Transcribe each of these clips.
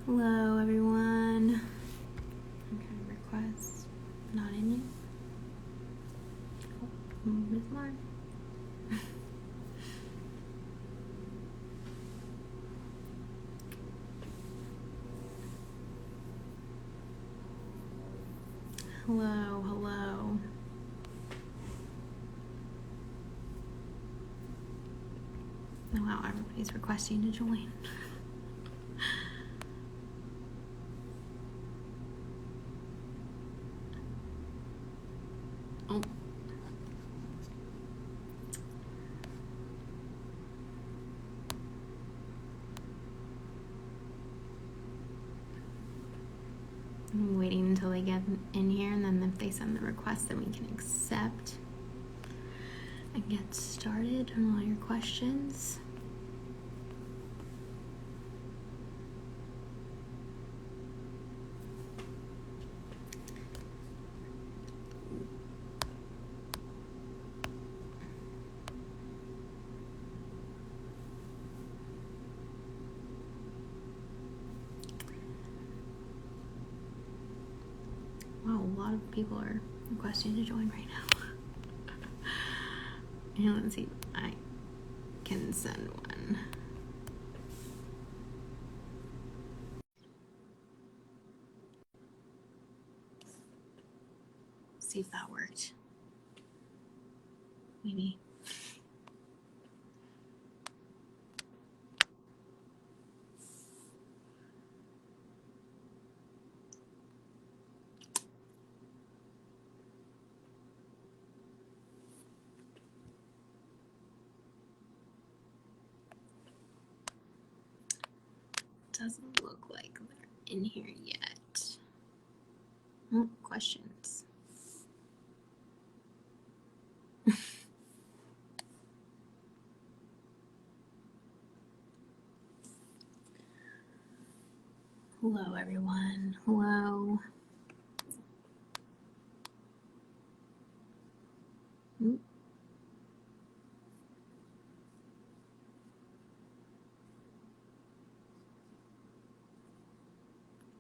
Hello, everyone. Okay, request not in yet. Oh, Ms. Mark. Hello, hello. Oh, wow, everybody's requesting to join. Oh. I'm waiting until they get in here, and then if they send the request, then we can accept and get started on all your questions. Wow, a lot of people are requesting to join right now. And let's see, I can send one. See if that worked. Maybe. Doesn't look like they're in here yet. Oh, questions. Hello, everyone. Hello. Oop.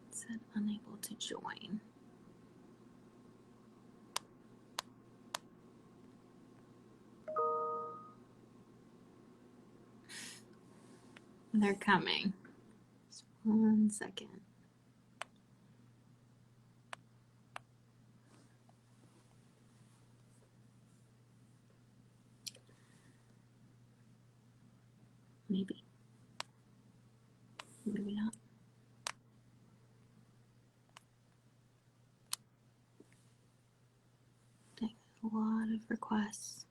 It said unable to join. They're coming. Just 1 second. Maybe. Maybe not. Dang, a lot of requests.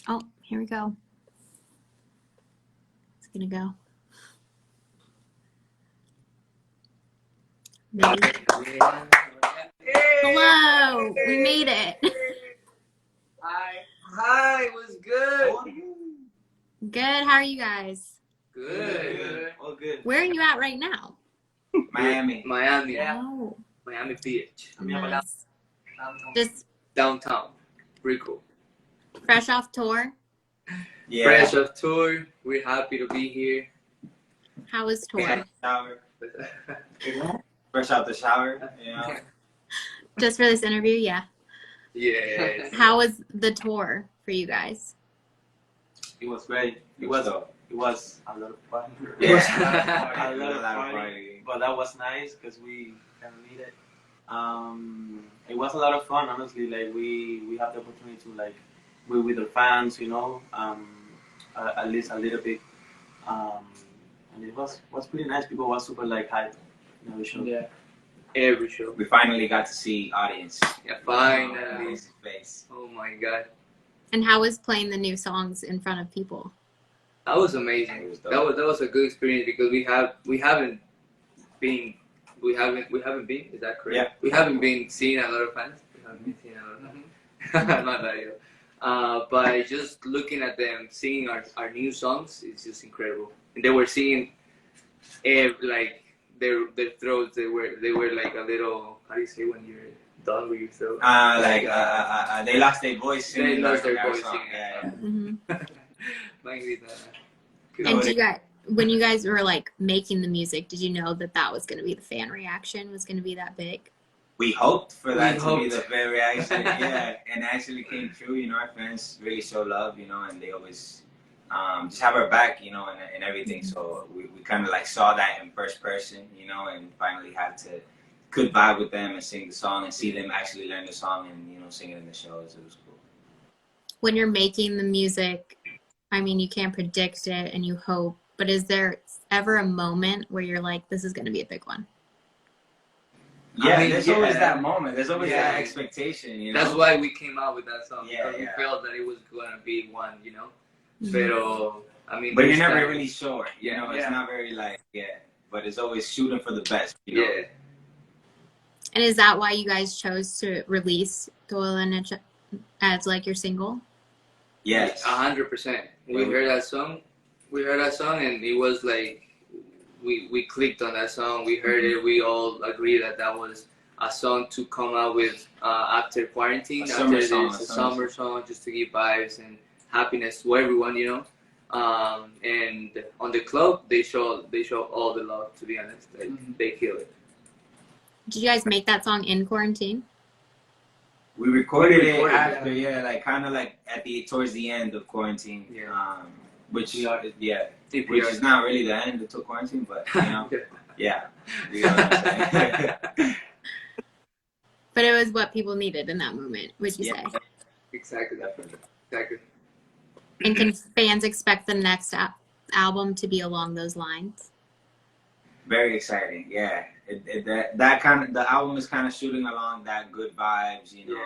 Oh, here we go. It's gonna go. Hello, we made it. Hi, what's good? Good, how are you guys? Good. All good. Where are you at right now? Miami. Yeah. Oh, Miami Beach. nice. Just Downtown. Pretty cool. fresh off tour. Yeah. Fresh off tour. We're happy to be here. How was tour? Shower. Fresh out the shower. Yeah. Just for this interview, yeah. Yes. How was the tour for you guys? It was great. It was a lot of fun. Yeah. A lot of party, but that was nice because we kind of needed. It was a lot of fun, honestly. Like we have the opportunity to like be with the fans, you know, at least a little bit. And it was pretty nice. People were super like hyped. You know, the show. Yeah. Every show. We finally got to see audience. Yeah, finally. Face to face. Oh my god. And how was playing the new songs in front of people? That was amazing. That was a good experience because we haven't been is that correct? Yeah. We haven't been seeing a lot of fans. We haven't been seeing a lot of fans. Not that yet. But just looking at them singing our new songs, it's just incredible. And they were singing like their throats. They were like a little, how do you say when you're done with your throat? They lost their voice singing. They lost their our voice song. singing. Yeah. Mm-hmm. And when you guys were like making the music, did you know that was going to be the fan reaction? Was going to be that big? We hoped for that to be the fan reaction, yeah, and it actually came true. You know, our fans really show love, you know, and they always just have our back, you know, and everything. So we kind of like saw that in first person, you know, and finally had to could vibe with them and sing the song and see them actually learn the song and, you know, sing it in the shows. It was cool. When you're making the music, I mean, you can't predict it and you hope, but is there ever a moment where you're like, this is going to be a big one? Yeah, there's always that moment. There's always that expectation, you know. That's why we came out with that song. Yeah, because we felt that it was gonna be one, you know. Mhm. Pero I mean, but you're never really sure, you know. Yeah. It's not very like but it's always shooting for the best, you know. Yeah. And is that why you guys chose to release Toda la Noche as like your single? Yes, 100%. We heard that song. And it was like we clicked on that song. We heard it. We all agreed that was a song to come out with after quarantine. A summer song, just to give vibes and happiness to everyone, you know. And on the club, they show all the love. To be honest, like, they kill it. Did you guys make that song in quarantine? We recorded it after, like kind of like towards the end of quarantine. Yeah. Which is not really the end until quarantine, but you know, yeah. You know what I'm saying? But it was what people needed in that moment, would you say? Exactly. Exactly. And can fans expect the next album to be along those lines? Very exciting, yeah. That kind of the album is kind of shooting along that good vibes, you know,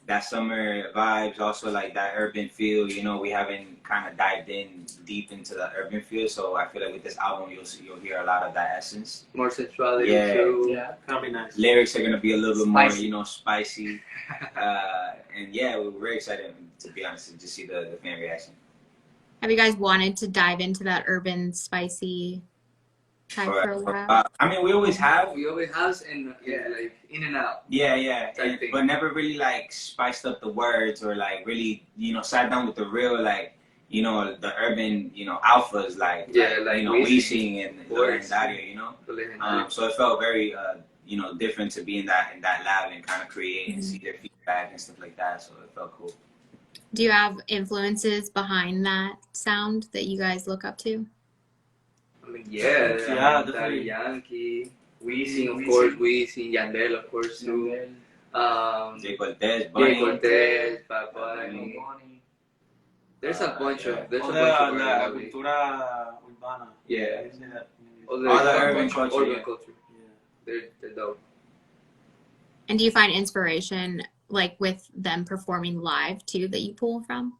that summer vibes, also like that urban feel. You know, we haven't kind of dived in deep into the urban feel, so I feel like with this album you'll hear a lot of that essence. More sensuality too. Yeah, that'll be nice. Lyrics are gonna be a little bit more, you know, spicy, and we're very excited, to be honest, to just see the fan reaction. Have you guys wanted to dive into that urban, spicy type for a while? I mean, we always have, and like in and out. But never really like spiced up the words or like really, you know, sat down with the real, like, you know, the urban, you know, alphas like you know, Weezing and Legendario, you know. So it felt very, you know, different to be in that lab and kind of create and see their feedback and stuff like that. So it felt cool. Do you have influences behind that sound that you guys look up to? I mean, Daddy Yankee, Weezing, of course, Weezing, Yandel, of course, too. Jay Cortez, Bad Bunny. There's a bunch of. There's a bunch of. La cultura urbana. Yeah. All the urban culture. Yeah. They're dope. And do you find inspiration like with them performing live too that you pull from?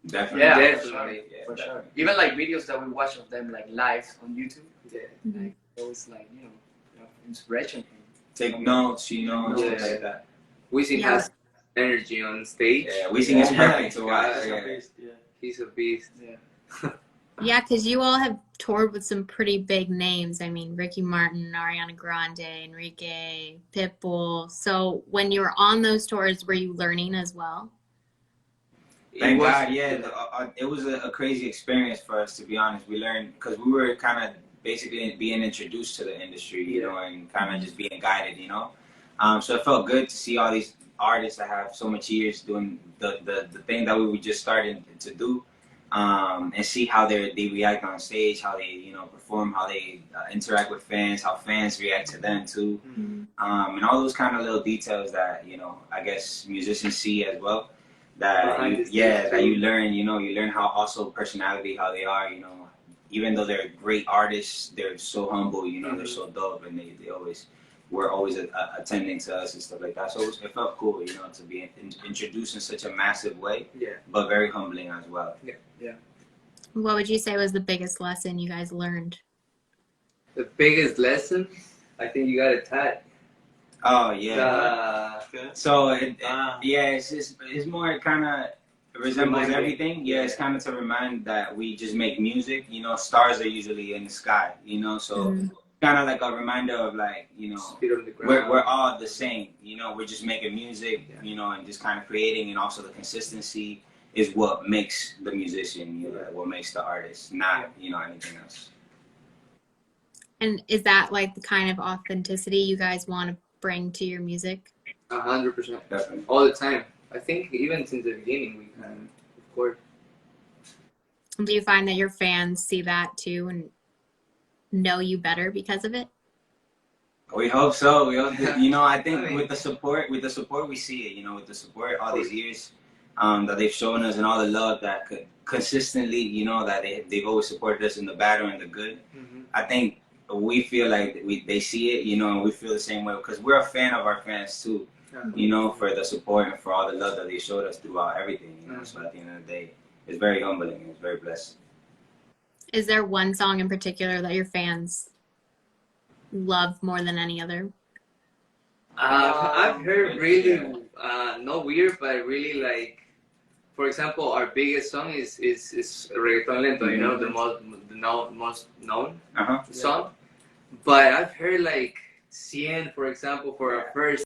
Definitely. Yeah, for sure. Even like videos that we watch of them like live on YouTube. Yeah. Mm-hmm. Like always like, you know, inspiration. Take notes, you know, and stuff like that. Weezing has energy on stage. Yeah, Weezing is perfect to watch. He's a beast. Yeah. Yeah, because you all have toured with some pretty big names. I mean, Ricky Martin, Ariana Grande, Enrique, Pitbull. So when you were on those tours, were you learning as well? Thank God, it was a crazy experience for us, to be honest. We learned, because we were kind of basically being introduced to the industry, you know, and kind of just being guided, you know. So it felt good to see all these artists that have so much years doing the thing that we were just starting to do. And see how they react on stage, how they, you know, perform, how they interact with fans, how fans react to them too, and all those kind of little details that, you know, I guess musicians see as well. That you learn, you know, you learn how also personality, how they are, you know, even though they're great artists, they're so humble, you know, they're so dope, and they always were always attending to us and stuff like that. So it felt cool, you know, to be introduced in such a massive way, but very humbling as well. What would you say was the biggest lesson you guys learned? The biggest lesson, I think you got it tied. Oh yeah. So it's more kind of resembles everything. Yeah, it's kind of to remind that we just make music. You know, stars are usually in the sky. You know, so kind of like a reminder of like, you know, we're all the same. You know, we're just making music. You know, and just kind of creating, and also the consistency is what makes the musician. You know, what makes the artist, not you know anything else. And is that like the kind of authenticity you guys want to bring to your music? 100%. Definitely. All the time. I think even since the beginning, we kind of course. Do you find that your fans see that too and know you better because of it? We hope so. We hope that, you know, I think with the support we see it. You know, with the support all these years that they've shown us, and all the love that consistently, you know, that they've always supported us in the bad and the good. I think we feel like they see it, you know, and we feel the same way because we're a fan of our fans too, you know, for the support and for all the love that they showed us throughout everything, you know. So at the end of the day, it's very humbling and it's very blessed. Is there one song in particular that your fans love more than any other? I've heard really not weird, but really like, for example, our biggest song is Reggaeton Lento, you know, the most known song. But I've heard like CN, for example, for our first.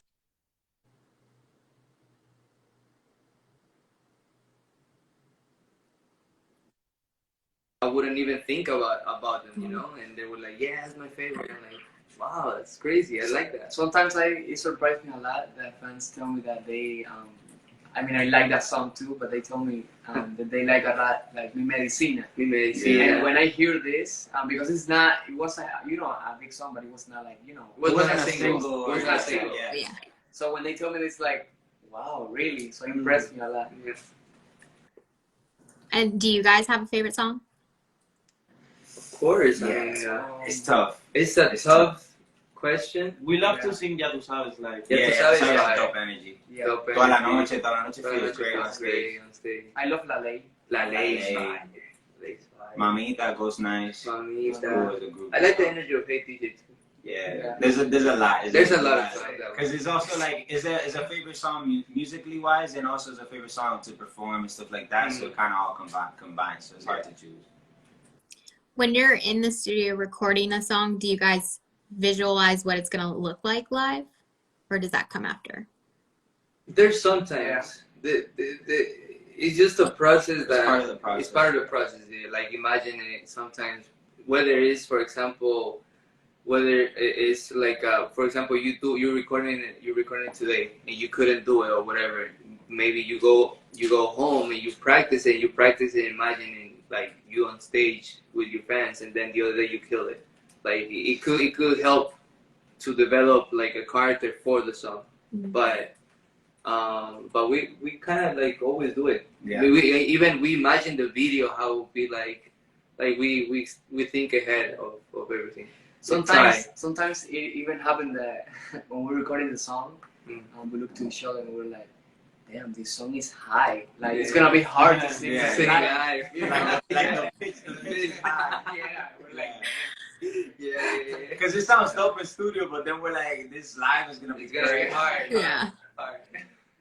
I wouldn't even think about them, you know, and they were like, "Yeah, it's my favorite." I'm like, "Wow, that's crazy. I like that." Sometimes it surprised me a lot that fans tell me that they, I mean, I like that song too, but they told me that they like a lot, like Mi Medicina. Mi Medicina. And when I hear this, because it was a, you know, a big song, but it was not like, you know, It wasn't a single. It was not a single. Yeah. So when they told me this, like, wow, really? So it impressed me a lot. And do you guys have a favorite song? Of course. Yeah, I mean, it's tough. It's a tough question. We love to sing Ya Tu Sabes, like. Ya Tu Sabes, yeah, dope energy. Yeah. Toda la noche feels great on stage. I love La Ley. La Ley. Mamita goes nice. Mamita. Cool as a group. I like the energy of Hey DJ too. Yeah, there's a lot. There's a lot of songs. Because it's also like it's a favorite song musically wise, and also it's a favorite song to perform and stuff like that. So it kind of all combined. So it's hard to choose. When you're in the studio recording a song, do you guys visualize what it's gonna look like live, or does that come after? There's sometimes it's just a process that it's part of the process. Yeah. Like imagine it sometimes, whether it's, for example, whether it's like for example you're recording it today and you couldn't do it or whatever. Maybe you go home and you practice it imagining like you on stage with your fans, and then the other day you kill it. Like it could help to develop like a character for the song, but we kind of like always do it. Yeah. We imagine the video how it would be like we think ahead of everything. Sometimes it even happened that when we're recording the song, we look to each other and we're like, damn, this song is high. Like it's gonna be hard to sing. Live. Like the pitch is high. Yeah, we're like. Yeah. Because it sounds dope in studio, but then we're like, this live is gonna be very hard. Yeah. Hard.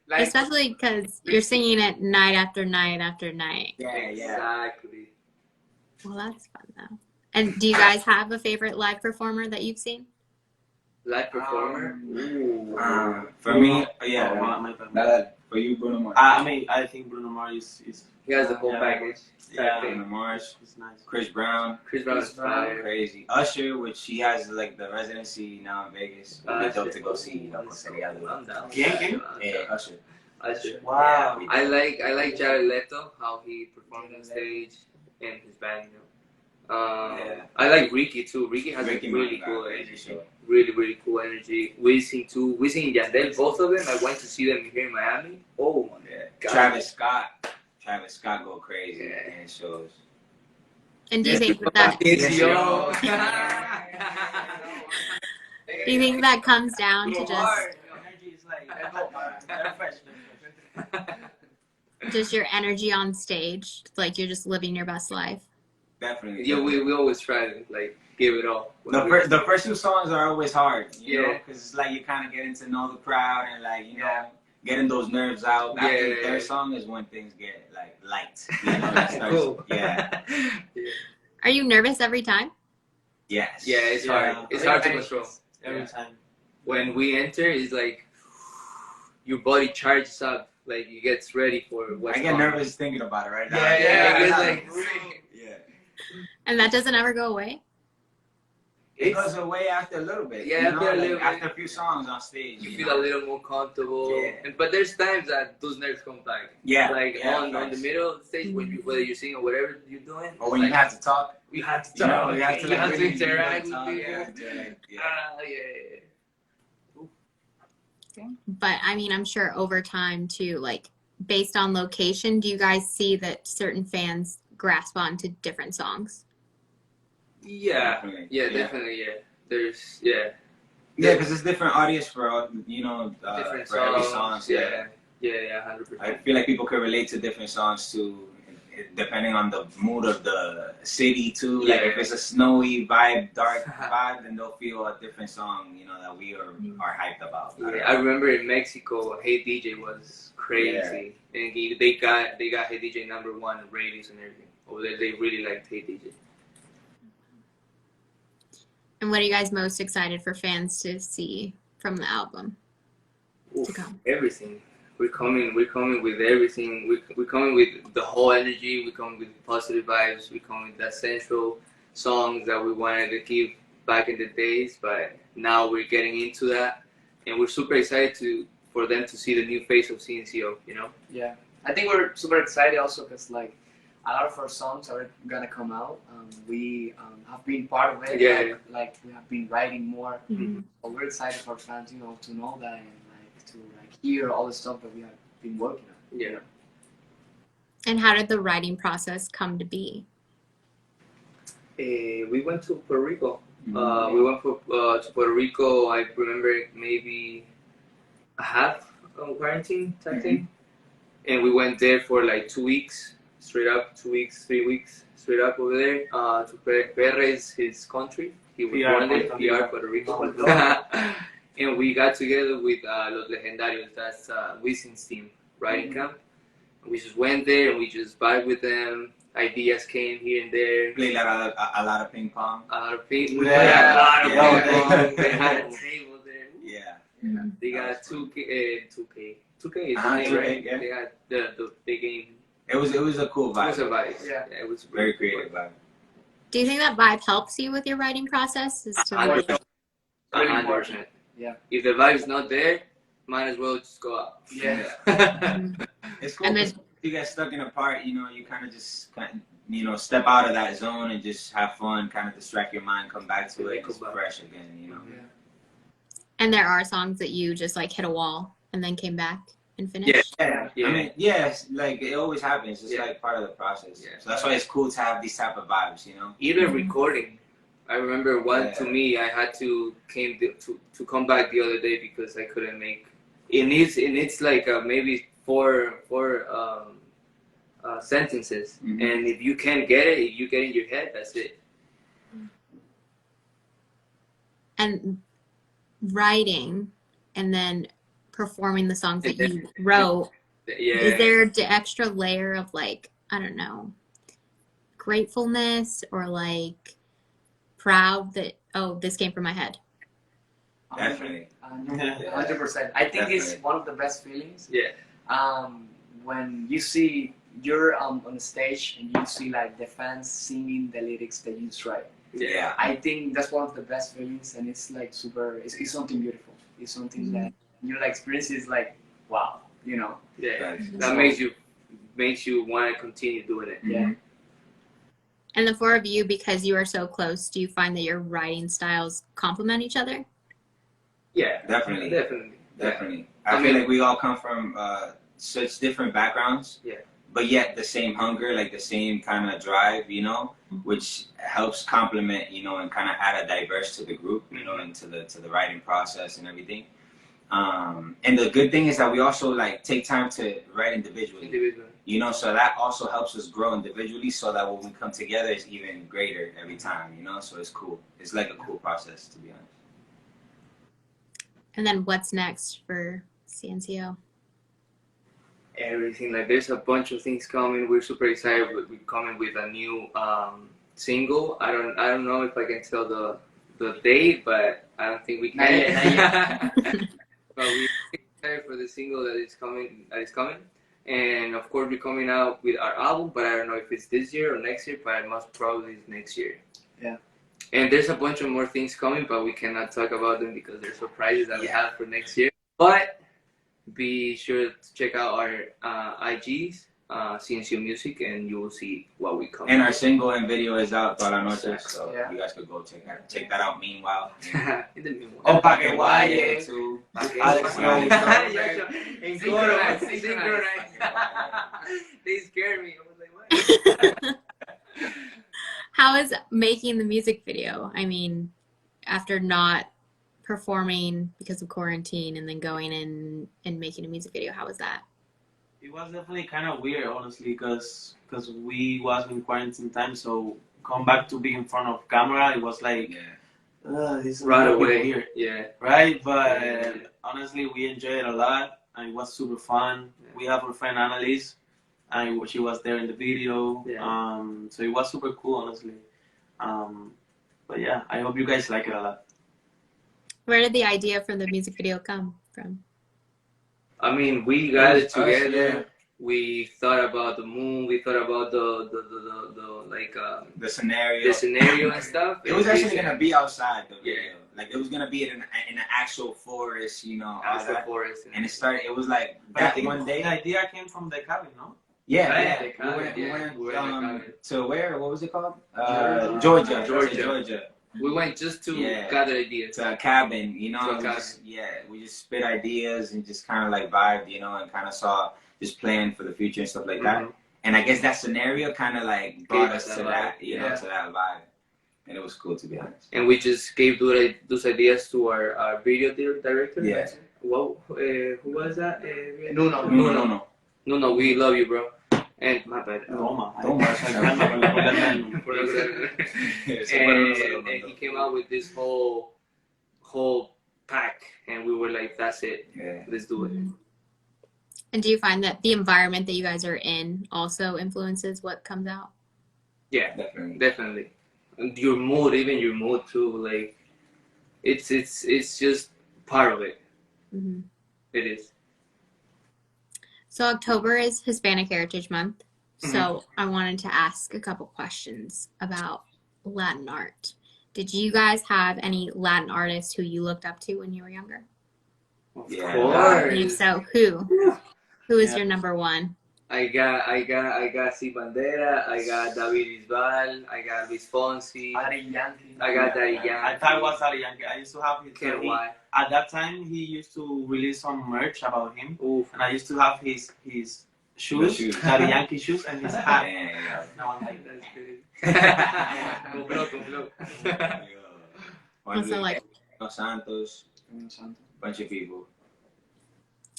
Like, especially because you're singing it night after night after night. Yeah. Exactly. Well, that's fun though. And do you guys have a favorite live performer that you've seen? Live performer. For me, for you, Bruno Mars. I think Bruno Mars is He has the whole package. Bruno Mars. It's nice. Chris Brown. Chris Brown is fire. Crazy. Usher, which he has like the residency now in Vegas. It'd be dope to go see. I'm down. ¿Quién? Yeah, Usher. Wow. I like Jared Leto, how he performed on stage and his band, you know. I like Ricky too. Ricky has a really cool energy. Really cool energy. Wisin too. Wisin and Yandel, both of them. I went to see them here in Miami. Oh my God. Travis Scott go crazy in his shows. And do you think that Do you think that comes down to Go just hard. Energy is like, they're fresh. just your energy on stage? Like you're just living your best life? Definitely. Yeah, we always try to like give it all. The first few songs are always hard, you know, Yeah. because it's like you're kind of getting to know the crowd and like you know Yeah. getting those nerves out. After the Yeah. third song is when things get like light, you know. It starts, Cool. Yeah. Yeah. Are you nervous every time? Yes. Yeah, it's Yeah. hard. It's hard to control. Every Yeah. time. When we enter, it's like your body charges up, like you gets ready for what's I get coming. nervous thinking about it right now. Yeah, it's Yeah. like Yeah. And that doesn't ever go away? It goes away after a little bit. Yeah, you know? after a Like, little bit. after a few songs on stage. you You feel know? a little more comfortable. Yeah. But there's times that those nerves come back. Yeah. Like yeah, on the facts. middle of the stage, when you whether you're singing or whatever you're doing. Or when like, you have to talk. you have to You know, talk. you have to, like, really interact with talk, people. yeah, interact, yeah. Yeah. But I mean, I'm sure over time too, like based on location, do you guys see that certain fans grasp on to different songs? Yeah. Definitely. Yeah, Yeah. definitely. Yeah. There's yeah. Yeah, because it's different audience for you know Different for every songs. song. Yeah. Yeah, 100%. I feel like people can relate to different songs too, depending on the mood of the city too. Like Yeah. if it's a snowy vibe, dark vibe, then they'll feel a different song, you know, that we are hyped about. Yeah, I remember in Mexico, Hey DJ was crazy, and they got Hey DJ #1 ratings and everything. Over there, they really liked Hey DJ. And what are you guys most excited for fans to see from the album? Oof, To come. everything. We're coming with everything. We're coming with the whole energy. We're coming with positive vibes. We're coming with that central songs that we wanted to give back in the days, but now we're getting into that, and we're super excited for them to see the new face of CNCO. You know. Yeah, I think we're super excited also because like a lot of our songs are gonna come out. We have been part of it. Yeah. Like we have been writing more. Mhm. But we're excited for fans, you know, to know that and like to like hear all the stuff that we have been working on. Yeah. And how did the writing process come to be? We went to Puerto Rico. Mhm. We went to Puerto Rico. I remember maybe a half of quarantine type thing, and we went there for like 2 weeks straight up. 2 weeks, 3 weeks straight up over there. To PR is his country. He was PR born there. Puerto PR Rico. Puerto Rico. Oh, And we got together with Los Legendarios. That's Wisin's team writing camp. We just went there and we just vibed with them. Ideas came here and there. Played a lot of ping pong. A lot of people. Yeah. Yeah, a lot of Yeah. people. They had a table there. Yeah. They got 2K. 2K is Uh-huh, the name, 2K, right? yeah. They got the big game. It was a cool It vibe. was a vibe. Yeah. It was Very creative vibe. Do you think that vibe helps you with your writing process? Is to like, 100%. Yeah. If the vibe is not there, might as well just go out. Yeah. It's cool. And then- 'cause if you get stuck in a part, you know, you kind of just step out of that zone and just have fun, kind of distract your mind, come back to it, it's fresh again, you know. and there are songs that you just like hit a wall and then came back and finished? Yeah. Yeah. I mean, yes, like it always happens. It's Yeah. like part of the process. Yeah. So that's why it's cool to have these type of vibes, you know. Even recording. I remember one to me, I had to come back the other day because I couldn't make. It needs like maybe four sentences, Mhm. and if you can't get it, if you get in your head, that's it. And writing and then performing the songs that you wrote, Yeah. is there the extra layer of like, I don't know, gratefulness or like proud that, oh, this came from my head? Definitely. 100%. I think it's Definitely. one of the best feelings. Yeah. When you see you're on the stage and you see like the fans singing the lyrics that you write. Yeah. I think that's one of the best feelings, and it's like super. It's something beautiful. It's something that you like experience is like wow, you know. Yeah. Right. That makes you want to continue doing it. Yeah. And the four of you, because you are so close, do you find that your writing styles complement each other? Yeah. Definitely. Definitely. Definitely. I I feel mean- like we all come from such different backgrounds. Yeah. but yet the same hunger, like the same kind of drive, you know, which helps complement, you know, and kind of add a diverse to the group, you know, and to the writing process and everything. And the good thing is that we also like take time to write individually. You know, so that also helps us grow individually, so that when we come together, it's even greater every time. You know, so it's cool. It's like a cool process, to be honest. And then what's next for CNCO? Everything, like there's a bunch of things coming. We're super excited. We're coming with a new single. I don't know if I can tell the date, but I don't think we can. Not yet. But we're excited for the single that is coming. And of course, we're coming out with our album, but I don't know if it's this year or next year, but most probably it's next year. Yeah. And there's a bunch of more things coming, but we cannot talk about them because they're surprises that we have for next year. But be sure to check out our IGs, CNCO Music, and you will see what we come. And our single and video is out toda la noche, so Yeah. you guys could go check that out meanwhile. In the meanwhile. Oh, pa' que guaye, too. Alex, no. Synchronize. They scared me. I was like, what? How is making the music video? I mean, after not performing because of quarantine and then going in and making a music video, how was that? It was definitely kind of weird, honestly, because we was in quarantine time, so come back to be in front of camera, it was like, this is Right a bit away. weird, Yeah. right? But honestly, we enjoyed it a lot, and it was super fun. Yeah. We have our friend Annalise, and she was there in the video. Yeah. So it was super cool, honestly. But yeah, I hope you guys like it a lot. Where did the idea for the music video come from? I mean, we got it was us, together. yeah. We thought about the moon. We thought about the The scenario. the scenario and stuff. It was actually gonna be outside the video. Yeah. Like it was gonna be in an actual forest, you know, all Astro that. Forest. And it started. It was like But I that think one day. the idea came from the cabin, no? Yeah, Right, yeah. the cabin, We yeah. went, We were in the cabin. to where? What was it called? Georgia. Georgia. We went just to Yeah. gather ideas. To a cabin, you know. To a and we cabin. just, we just spit ideas and just kind of like vibed, you know, and kind of saw just plan for the future and stuff like that. Mhm. And I guess that scenario kind of like brought Gave us us to that that, vibe. you know, Yeah. to that vibe. And it was cool, to be honest. And we just gave those ideas to our video director. Yeah. Whoa, who was that? No. No, we love you, bro. And my bad. Toma. Toma. And he came out with this whole pack, and we were like, "That's it. Yeah. Let's do it." Mhm. And do you find that the environment that you guys are in also influences what comes out? Yeah, Definitely. definitely. And your mood, even your mood too. Like, it's just part of it. Mm-hmm. It is. So October is Hispanic Heritage Month. So I wanted to ask a couple questions about Latin art. Did you guys have any Latin artists who you looked up to when you were younger? Of Yeah. course. And if so, who? Who is Yeah. your number one? I got C Bandera, I got David Bisbal, I got Luis Fonsi, Daddy Yankee. I got Daddy Yankee. I thought it was Daddy Yankee. I used to have his. Can't why. At that time, he used to release some merch about him, Oof. and I used to have his shoes, shoes. Daddy Yankee shoes, and his hat. Yeah. Now I'm like, That's good. Complot. Also, like, Los Santos, bunch of people.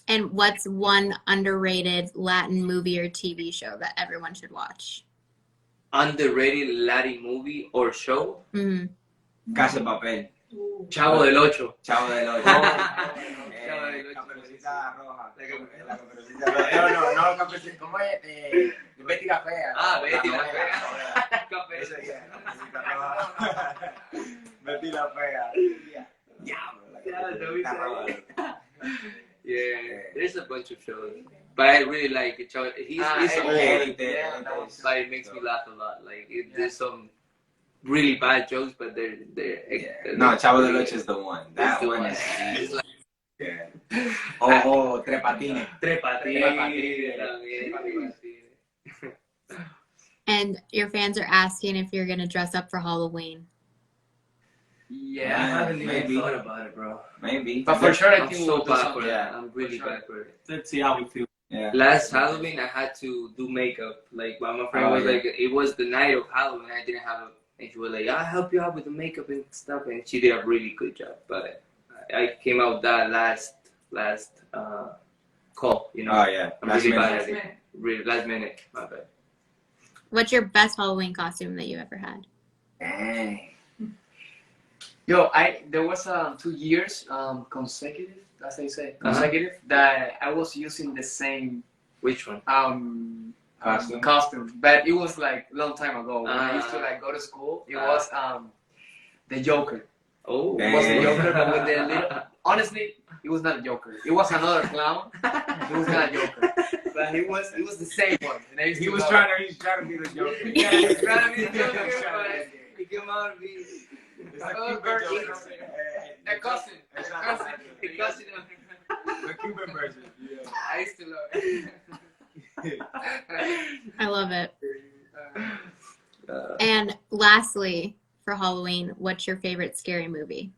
and what's one underrated Latin movie or TV show that everyone should watch? Underrated Latin movie or show? Mm-hmm. Casa de Papel. Chavo del Ocho. Chavo del Ocho. Chavo del Ocho. Caperucita Roja. La Caperucita Roja. No, Caperucita. ¿Cómo es? Betty la Fea. Ah, Betty la Fea. Ese día, Caperucita Roja. Betty la Fea. Diablo, la Caperucita Roja. Yeah, there's a bunch of shows, but I really like it. He's old, but it makes me laugh a lot. Like there's some really bad jokes, but they're No, Chavo del Ocho is the one. That the one one. is. It's like Yeah. Oh, Tres Patines. Tres Patines. And your fans are asking if you're going to dress up for Halloween. Yeah, I haven't even Maybe. thought about it, bro. Maybe. But for sure, I I'm think so we'll do bad something. for that. I'm For really sure. bad for it. let's see how we feel. Yeah. Last Halloween, I had to do makeup. Like, my friend was like, it was the night of Halloween. I didn't have and she was like, I'll help you out with the makeup and stuff. And she did a really good job. But I came out that last call, you know. Oh yeah. I'm Last really minute. bad at it. Really, last minute. My bad. What's your best Halloween costume that you ever had? Dang. Yo, there was 2 years consecutive. That's how you say consecutive. That I was using the same Which one? Costume? but it was like a long time ago. When I used to like go to school, it was the Joker. Oh, It was the Joker, but with the little. Honestly, it was not a Joker. It was another clown. It was not a Joker, but it was the same one. And I used He to was go- trying to be the Joker. Yeah, he was trying to be the Joker, but he came out to be It's like another Cuban version Joker. of it. The cousin. The cousin of him. The Cuban version. Yeah. I used to love it. I love it. And lastly, for Halloween, what's your favorite scary movie?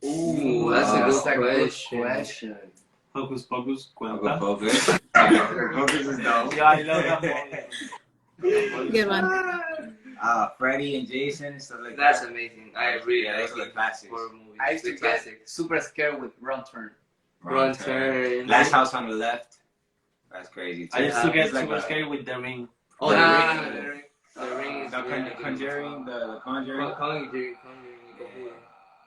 Ooh, that's a good question. Hocus Pocus, Uncle cuenta. Focus. Focus is dope. Yeah, I love that movie. Good one. Freddy and Jason, stuff like That's that. amazing. I really Yeah, like those are the it. classics. Horror movies. I used to The get classics. super scared with Wrong Turn. Wrong Turn. Last House on the Left. That's crazy too. I used to get It's like super a- scared with The Ring. Oh, Ah, The Ring. The Ring is The really good. Conjuring, the Conjuring. Conjuring.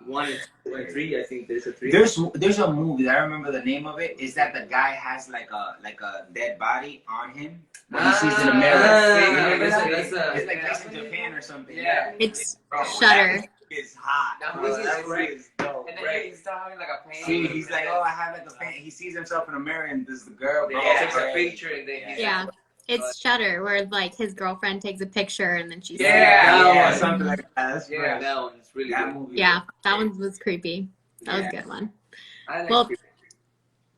1 and 3, I think there's a 3. There's a movie I remember the name of it. Is that the guy has like a dead body on him when he sees in the mirror? That's It's like based in Japan or something. Yeah. It's Bro, Shudder. It's hot. That bro. movie is That great. movie is dope. And then Great. he started having like a pain. See, he's like, oh, I have like a fan. He sees himself in a mirror and there's the girl. Bro. He takes a Great. picture and then he's Yeah. It's Shudder, where like his girlfriend takes a picture and then she sees Yeah, it. something like that. That's Yeah, fresh. that one is really That good. movie. Yeah, that one was creepy. That was a good one. I like Well,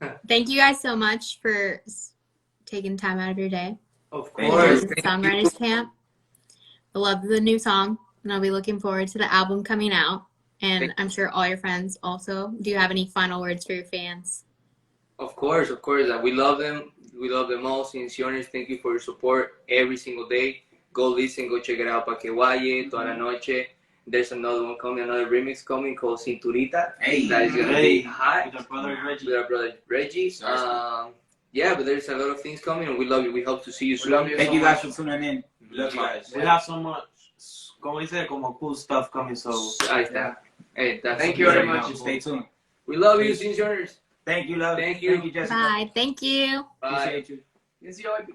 it. thank you guys so much for taking time out of your day. Of Thank course. you. to Songwriters Camp. I love the new song, and I'll be looking forward to the album coming out. And I'm sure all your friends also. Do you have any final words for your fans? Of course. We love them. We love them all. CNCOers, thank you for your support every single day. Go listen, go check it out. Pa' que guaye, toda la noche. There's another one coming, another remix coming called Cinturita. Hey. That is gonna be hot. With our brother Reggie. With our brother Reggie. Yeah, but there's a lot of things coming, and we love you. We hope to see you soon. love you. Thank you guys for tuning in. We love you guys. We have so much, como dice, como cool stuff coming, so Ahí está. Hey, that's Thank you very You know, much. Stay tuned. We love you, CNCOers. Thank you, love. Thank you. Thank you, Jessica. Bye. Thank you. Bye. Appreciate you. Enjoy.